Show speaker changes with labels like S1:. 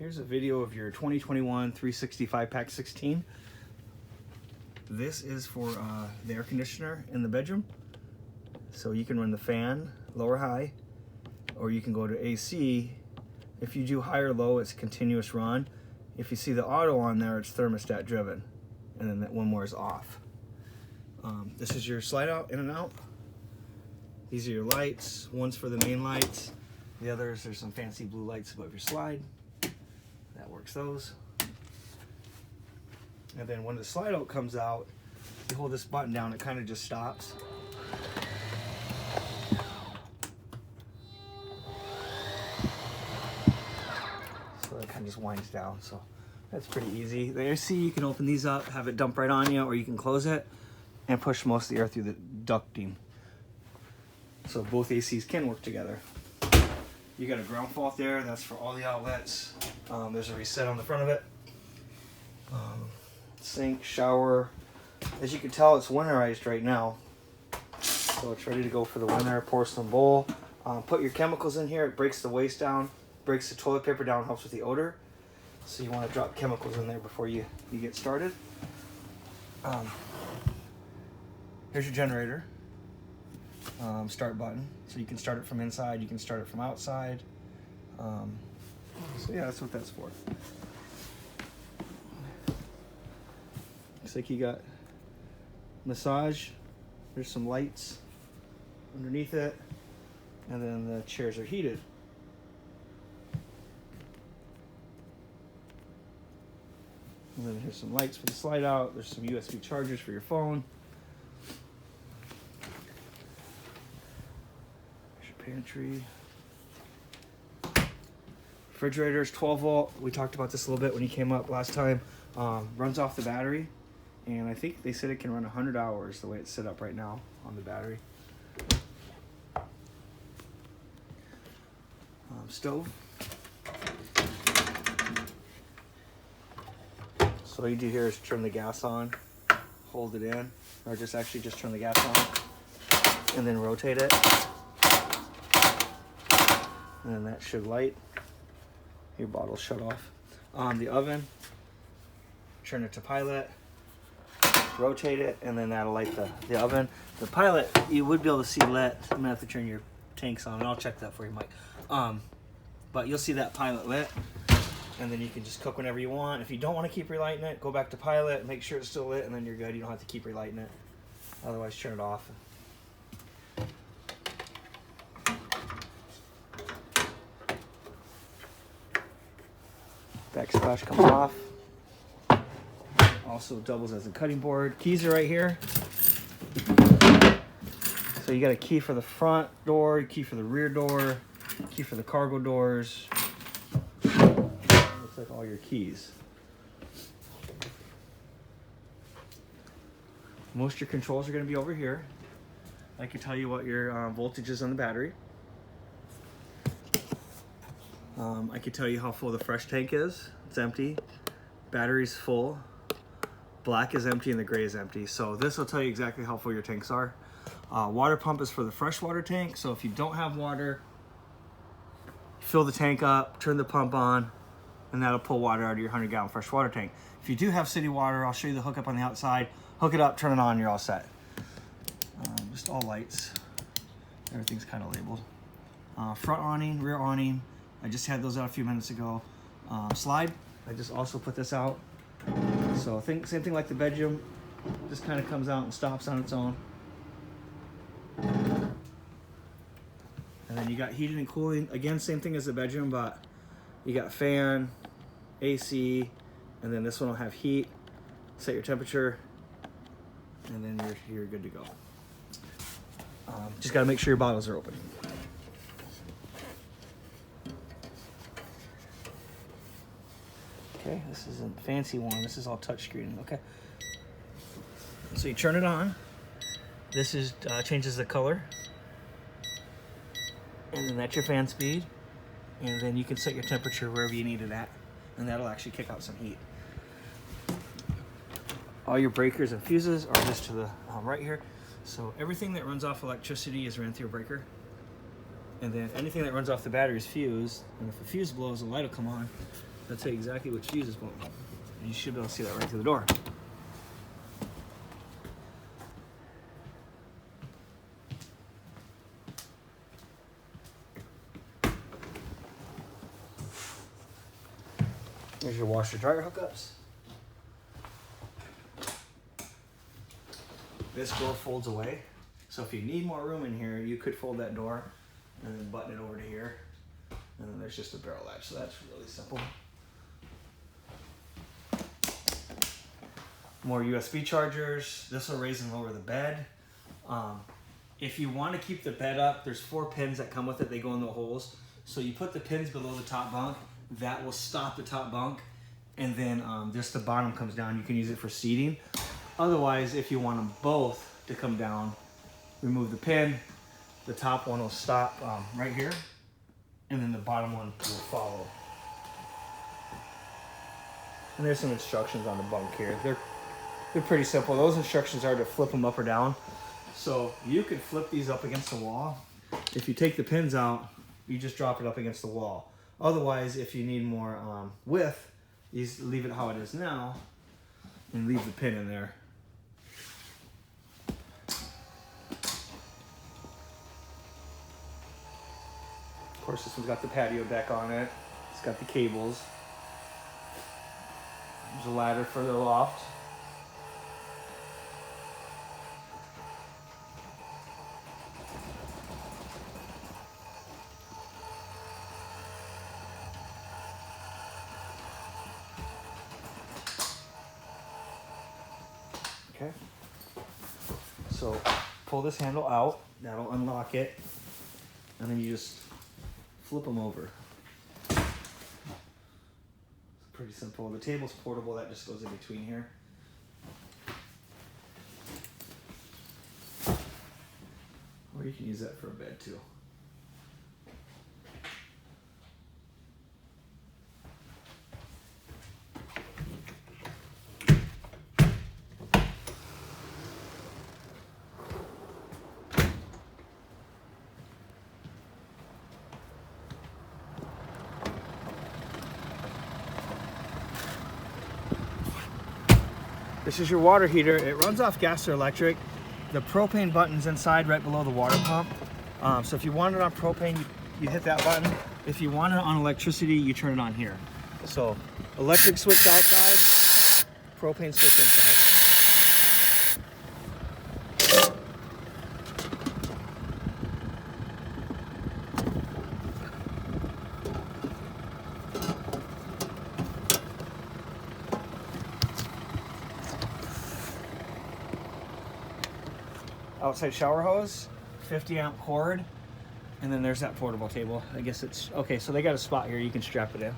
S1: Here's a video of your 2021 365 pack 16. This is for the air conditioner in the bedroom. So you can run the fan, low or high, or you can go to AC. If you do high or low, it's continuous run. If you see the auto on there, it's thermostat driven. And then that one more is off. This is your slide out, in and out. These are your lights. One's for the main lights. The others, there's some fancy blue lights above your slide. That works those. And then when the slide out comes out, you hold this button down, it kind of just stops. So it kind of just winds down. So that's pretty easy. The AC, you can open these up, have it dump right on you, or you can close it and push most of the air through the ducting. So both ACs can work together. You got a ground fault there, that's for all the outlets. There's a reset on the front of it. Sink, shower. As you can tell, it's winterized right now. So it's ready to go for the winter. Porcelain bowl. Put your chemicals in here, it breaks the waste down, breaks the toilet paper down, helps with the odor. So you want to drop chemicals in there before you get started. Here's your generator. Start button, so you can start it from inside, you can start it from outside. So yeah, that's what that's for. Looks like you got massage. There's some lights underneath it, and then the chairs are heated. And then here's some lights for the slide out. There's some USB chargers for your phone. Pantry. Refrigerator is 12 volt. We talked about this a little bit when you came up last time. Runs off the battery, and I think they said it can run 100 hours the way it's set up right now on the battery. Stove. So all you do here is turn the gas on, hold it in, or just turn the gas on, and then rotate it. And then that should light. Your bottle's shut off. The oven, turn it to pilot, rotate it, and then that'll light the oven. The pilot, you would be able to see lit. I'm gonna have to turn your tanks on, and I'll check that for you, Mike. But you'll see that pilot lit, and then you can just cook whenever you want. If you don't want to keep relighting it, go back to pilot, make sure it's still lit, and then you're good. You don't have to keep relighting it. Otherwise, turn it off. Backsplash comes off. Also doubles as a cutting board. Keys are right here. So you got a key for the front door, a key for the rear door, key for the cargo doors. Looks like all your keys. Most of your controls are going to be over here. I can tell you what your voltage is on the battery. I can tell you how full the fresh tank is. It's empty. Battery's full. Black is empty and the gray is empty. So this will tell you exactly how full your tanks are. Water pump is for the freshwater tank. So if you don't have water, fill the tank up, turn the pump on, and that'll pull water out of your 100-gallon freshwater tank. If you do have city water, I'll show you the hookup on the outside. Hook it up, turn it on, you're all set. Just all lights. Everything's kind of labeled. Front awning, rear awning. I just had those out a few minutes ago. Slide, I just also put this out. So same thing like the bedroom, just kind of comes out and stops on its own. And then you got heating and cooling. Again, same thing as the bedroom, but you got fan, AC, and then this one will have heat. Set your temperature, and then you're good to go. Just got to make sure your bottles are open. Okay, this is a fancy one. This is all touchscreen. Okay. So you turn it on. This is changes the color. And then that's your fan speed. And then you can set your temperature wherever you need it at. And that'll actually kick out some heat. All your breakers and fuses are just to the right here. So everything that runs off electricity is ran through a breaker. And then anything that runs off the battery is fused. And if the fuse blows, the light will come on. I'll tell you exactly which fuse is going. You should be able to see that right through the door. There's your washer dryer hookups. This door folds away. So if you need more room in here, you could fold that door and then button it over to here. And then there's just a barrel latch, so that's really simple. More USB chargers. This will raise and lower the bed. If you want to keep the bed up, there's 4 pins that come with it. They go in the holes. So you put the pins below the top bunk. That will stop the top bunk. And then just the bottom comes down. You can use it for seating. Otherwise, if you want them both to come down, remove the pin. The top one will stop right here. And then the bottom one will follow. And there's some instructions on the bunk here. They're pretty simple. Those instructions are to flip them up or down. So you could flip these up against the wall. If you take the pins out, you just drop it up against the wall. Otherwise, if you need more width, you just leave it how it is now and leave the pin in there. Of course, this one's got the patio deck on it. It's got the cables. There's a ladder for the loft. Okay. So pull this handle out. That'll unlock it. And then you just flip them over. It's pretty simple. The table's portable. That just goes in between here. Or you can use that for a bed too. This is your water heater. It runs off gas or electric. The propane button's inside right below the water pump. So if you want it on propane, you hit that button. If you want it on electricity, you turn it on here. So electric switch outside, propane switch inside. Outside shower hose, 50 amp cord, and then there's that portable table. I guess it's okay. So they got a spot here you can strap it in.